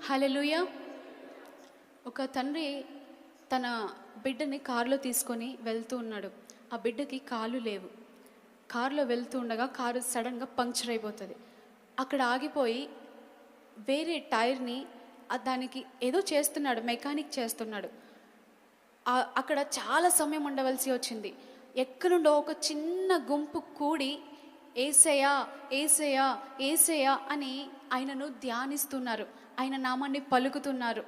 హల్లెలూయా. ఒక తండ్రి తన బిడ్డని కారులో తీసుకొని వెళ్తూ ఉన్నాడు. ఆ బిడ్డకి కాళ్ళు లేవు. కారులో వెళ్తూ ఉండగా కారు సడన్గా పంక్చర్ అయిపోతుంది. అక్కడ ఆగిపోయి వేరే టైర్ని దానికి ఏదో చేస్తున్నాడు, మెకానిక్ చేస్తున్నాడు. అక్కడ చాలా సమయం ఉండవలసి వచ్చింది. ఎక్కడుండో ఒక చిన్న గుంపు కూడి ఏసయ్యా ఏసయ్యా ఏసయ్యా అని ఆయనను ధ్యానిస్తున్నారు, ఆయన నామాన్ని పలుకుతున్నారు,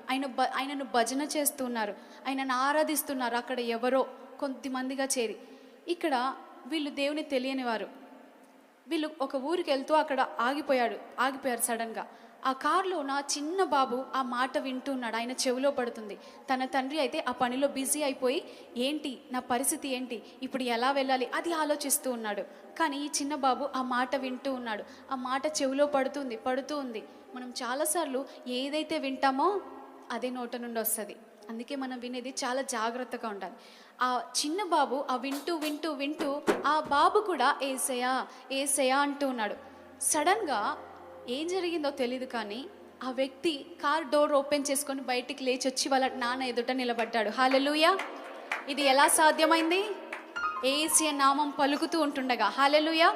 ఆయనను భజన చేస్తున్నారు, ఆయనను ఆరాధిస్తున్నారు. అక్కడ ఎవరో కొంతమందిగా చేరి. ఇక్కడ వీళ్ళు దేవుని తెలియని వారు. వీళ్ళు ఒక ఊరికి వెళ్తూ అక్కడ ఆగిపోయారు సడన్గా. ఆ కారులో నా చిన్న బాబు ఆ మాట వింటున్నాడు, ఆయన చెవిలో పడుతుంది. తన తండ్రి అయితే ఆ పనిలో బిజీ అయిపోయి ఏంటి నా పరిస్థితి ఏంటి, ఇప్పుడు ఎలా వెళ్ళాలి అది ఆలోచిస్తూ ఉన్నాడు. కానీ ఈ చిన్న బాబు ఆ మాట వింటూ ఉన్నాడు. ఆ మాట చెవిలో పడుతూ ఉంది. మనం చాలాసార్లు ఏదైతే వింటామో అదే నోట నుండి వస్తుంది. అందుకే మనం వినేది చాలా జాగ్రత్తగా ఉండాలి. ఆ చిన్న బాబు ఆ వింటూ ఆ బాబు కూడా ఏసయ్యా ఏసయ్యా అంటూ ఉన్నాడు. సడన్గా ఏం జరిగిందో తెలియదు, కానీ ఆ వ్యక్తి కార్ డోర్ ఓపెన్ చేసుకొని బయటికి లేచి వచ్చి వాళ్ళ నాన్న ఎదుట నిలబడ్డాడు. హల్లెలూయా. ఇది ఎలా సాధ్యమైంది? యేసు నామం పలుకుతూ ఉంటుండగా. హల్లెలూయా.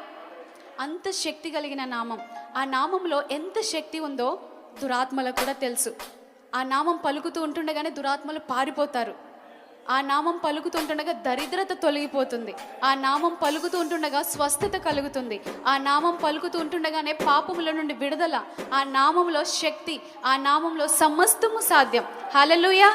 అంత శక్తి కలిగిన నామం. ఆ నామంలో ఎంత శక్తి ఉందో దురాత్మలకు కూడా తెలుసు. ఆ నామం పలుకుతూ ఉంటుండగానే దురాత్మలు పారిపోతారు. ఆ నామం పలుకుతూ ఉంటుండగా దరిద్రత తొలగిపోతుంది. ఆ నామం పలుకుతూ ఉంటుండగా స్వస్థత కలుగుతుంది. ఆ నామం పలుకుతూ ఉంటుండగానే పాపముల నుండి విడుదల. ఆ నామంలో శక్తి, ఆ నామంలో సమస్తము సాధ్యం. హల్లెలూయా.